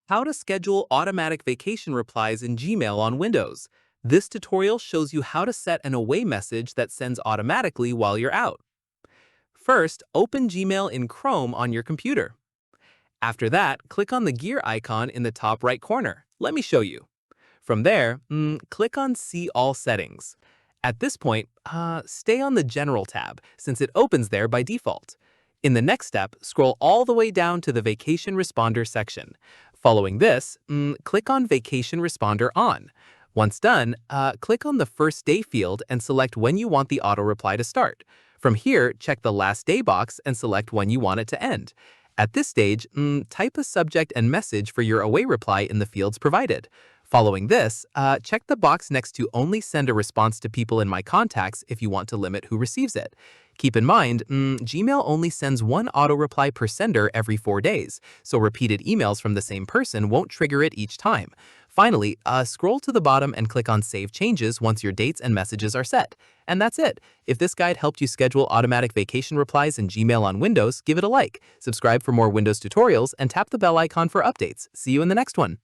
How to schedule automatic vacation replies in Gmail on Windows. This tutorial shows you how to set an away message that sends automatically while you're out. First, open Gmail in Chrome on your computer. After that, click on the gear icon in the top right corner. Let me show you. From there, click on See All Settings. At this point, stay on the General tab since it opens there by default. In the next step, scroll all the way down to the Vacation Responder section. Following this, click on Vacation Responder On. Once done, click on the First Day field and select when you want the auto reply to start. From here, check the Last Day box and select when you want it to end. At this stage, type a subject and message for your away reply in the fields provided. Following this, check the box next to Only send a response to people in my contacts if you want to limit who receives it. Keep in mind, Gmail only sends one auto reply per sender every 4 days, so repeated emails from the same person won't trigger it each time. Finally, scroll to the bottom and click on Save Changes once your dates and messages are set. And that's it. If this guide helped you schedule automatic vacation replies in Gmail on Windows, give it a like, subscribe for more Windows tutorials, and tap the bell icon for updates. See you in the next one.